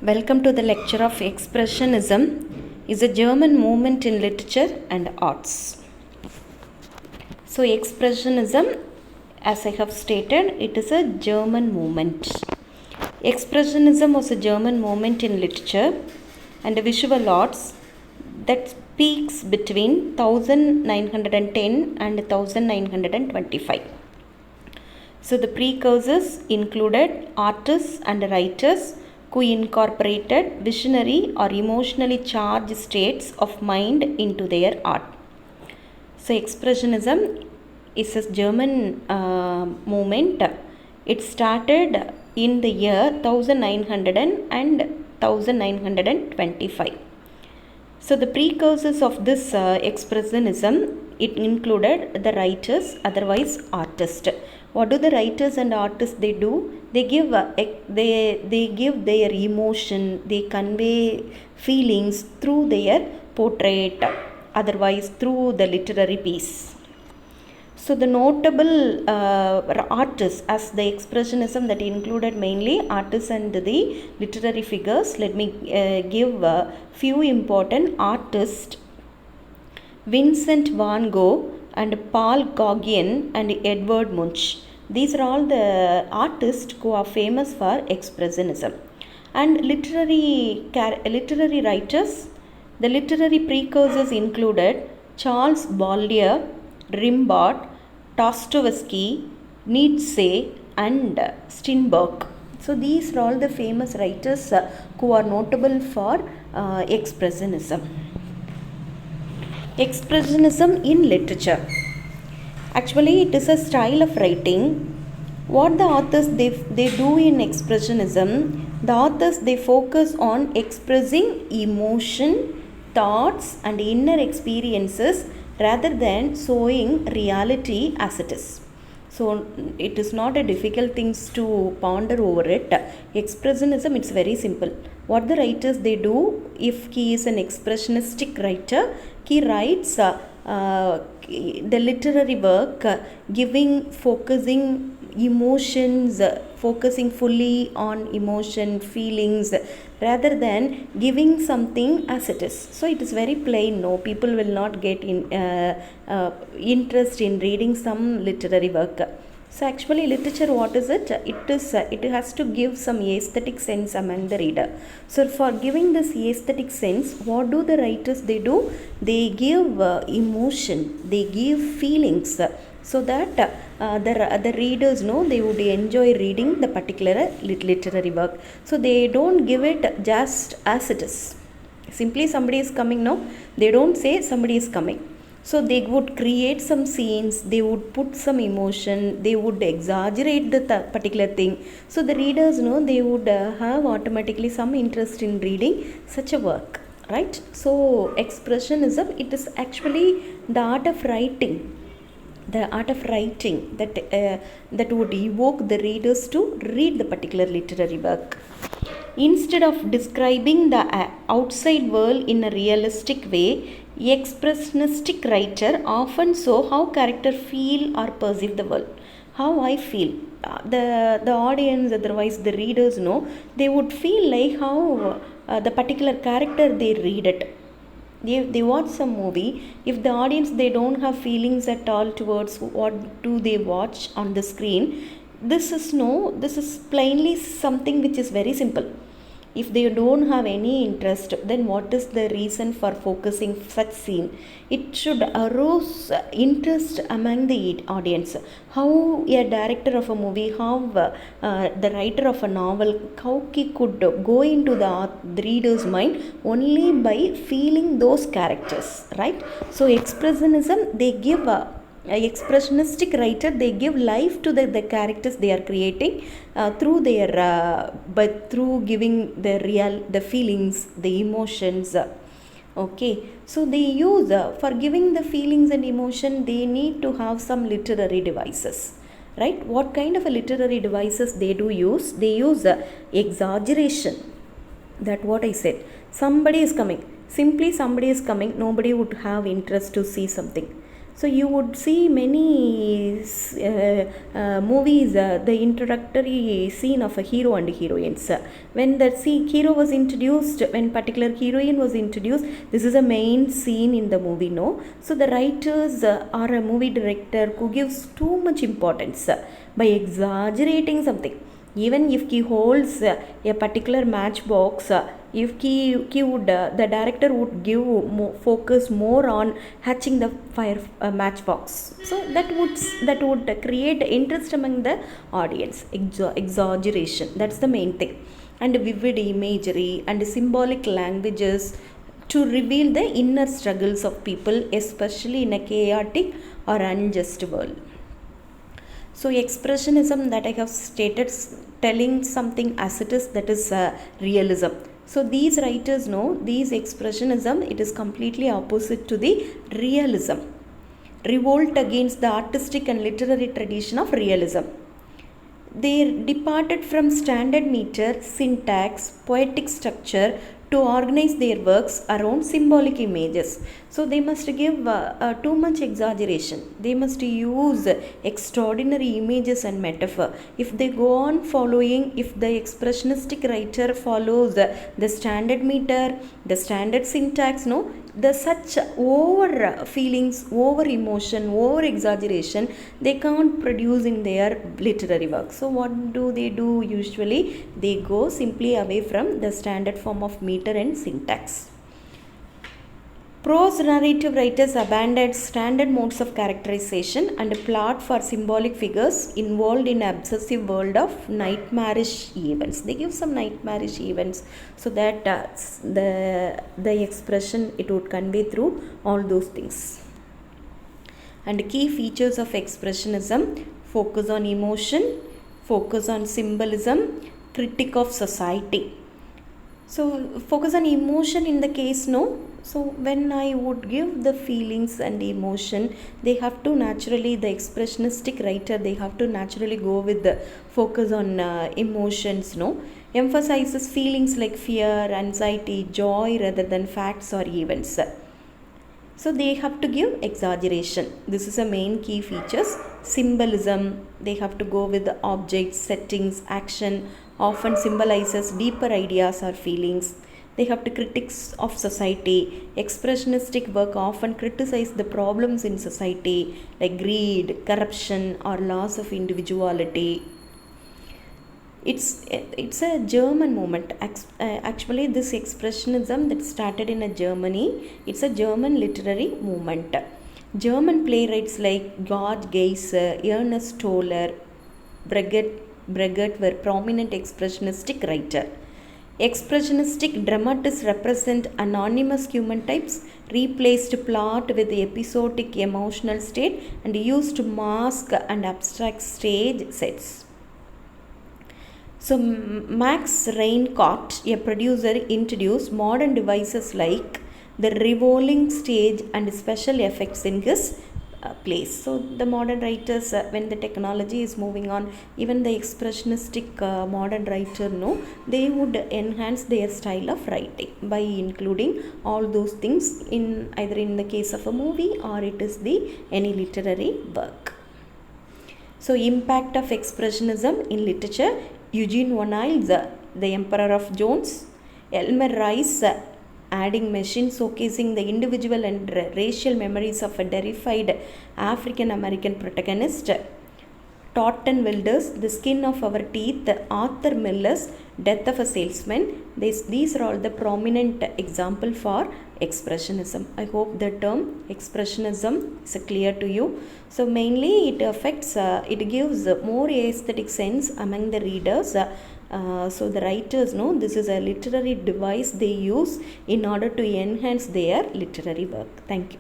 Welcome to the lecture of Expressionism is a German movement in literature and arts. So Expressionism, as I have stated, it is a German movement. Expressionism was a German movement in literature and visual arts that peaks between 1910 and 1925. So the precursors included artists and writers who incorporated visionary or emotionally charged states of mind into their art. So Expressionism is a German movement. It started in the year 1900 and 1925. So the precursors of this Expressionism, it included the writers, otherwise artists. What do the writers and artists they do? They give they give their emotion, they convey feelings through their portrait, otherwise through the literary piece. So the notable artists as the Expressionism that included mainly artists and the literary figures. Let me give a few important artists. Vincent van Gogh and Paul Gauguin and Edvard Munch. These are all the artists who are famous for Expressionism. And literary writers, the literary precursors included Charles Baudelaire, Rimbaud, Dostoevsky, Nietzsche and Strindberg. So these are all the famous writers who are notable for Expressionism. Expressionism in literature. Actually, it is a style of writing. What the authors they do in Expressionism, the authors they focus on expressing emotion, thoughts and inner experiences rather than showing reality as it is. So it is not a difficult thing to ponder over it. Expressionism, it's very simple. What the writers they do, if he is an expressionistic writer, he writes the literary work focusing emotions, focusing fully on emotion, feelings, rather than giving something as it is. So it is very plain. No, people will not get interest in reading some literary work. So actually literature, what is it? It has to give some aesthetic sense among the reader. So for giving this aesthetic sense, what do the writers they do? They give emotion, they give feelings, so that the readers know they would enjoy reading the particular literary work. So they don't give it just as it is. Simply somebody is coming, no, they don't say somebody is coming. So they would create some scenes, they would put some emotion, they would exaggerate the particular thing. So the readers know they would have automatically some interest in reading such a work, right? So Expressionism, it is actually the art of writing. The art of writing that would evoke the readers to read the particular literary work. Instead of describing the outside world in a realistic way, expressionistic writer often show how characters feel or perceive the world. How I feel. The audience, otherwise the readers know, they would feel like how the particular character they read it. They watch some movie, if the audience they don't have feelings at all towards what do they watch on the screen, this is plainly something which is very simple. If they don't have any interest, then what is the reason for focusing such scene? It should arouse interest among the audience. How a director of a movie, how the writer of a novel, how he could go into the reader's mind only by feeling those characters, right? So Expressionism, they give expressionistic writer, they give life to the characters they are creating through their but through giving the feelings, the emotions. Okay, so they use for giving the feelings and emotion, they need to have some literary devices, right? What kind of a literary devices they do use? They use exaggeration. That what I said, somebody is coming, simply somebody is coming, nobody would have interest to see something. So you would see many movies, the introductory scene of a hero and heroines. When the hero was introduced, when particular heroine was introduced, this is a main scene in the movie, no? So the writers or a movie director who gives too much importance by exaggerating something. Even if he holds a particular matchbox, if he would, the director would give focus more on hatching the fire matchbox. So that would create interest among the audience. Exaggeration, that's the main thing. And vivid imagery and symbolic languages to reveal the inner struggles of people, especially in a chaotic or unjust world. So expressionism, that I have stated, telling something as it is, that is realism. So these writers know, these expressionism, it is completely opposite to the realism. Revolt against the artistic and literary tradition of realism. They departed from standard meter, syntax, poetic structure to organize their works around symbolic images. So they must give too much exaggeration. They must use extraordinary images and metaphor. If they go on following, if the expressionistic writer follows the standard meter, the standard syntax, no, the such over feelings, over emotion, over exaggeration, they can't produce in their literary work. So what do? Usually they go simply away from the standard form of meter and syntax. Prose narrative writers abandoned standard modes of characterization and plot for symbolic figures involved in an obsessive world of nightmarish events. They give some nightmarish events so that the expression, it would convey through all those things. And key features of expressionism: focus on emotion, focus on symbolism, critique of society. So focus on emotion in the case, no. So when I would give the feelings and emotion, they have to naturally, the expressionistic writer, they have to naturally go with the focus on emotions, no. Emphasizes feelings like fear, anxiety, joy rather than facts or events. So they have to give exaggeration. This is a main key features. Symbolism, they have to go with the objects, settings, action, often symbolizes deeper ideas or feelings. They have to critics of society. Expressionistic work often criticize the problems in society like greed, corruption or loss of individuality. It's a German movement. Actually, this expressionism that started in Germany, it's a German literary movement. German playwrights like Georg Geiser, Ernest Toller, Breguet were prominent expressionistic writers. Expressionistic dramatists represent anonymous human types, replaced plot with episodic emotional state, and used mask and abstract stage sets. So Max Reinhardt, a producer, introduced modern devices like the revolving stage and special effects in his place. So the modern writers, when the technology is moving on, even the expressionistic modern writer, no, they would enhance their style of writing by including all those things in either in the case of a movie or it is the any literary work. So impact of expressionism in literature: Eugene O'Neill's The Emperor of Jones, Elmer Rice adding machine showcasing the individual and racial memories of a terrified African American protagonist, Thornton Wilder's The Skin of Our Teeth, Arthur Miller's Death of a Salesman. These are all the prominent example for expressionism. I hope the term expressionism is clear to you. So mainly it affects, it gives more aesthetic sense among the readers. So the writers know this is a literary device they use in order to enhance their literary work. Thank you.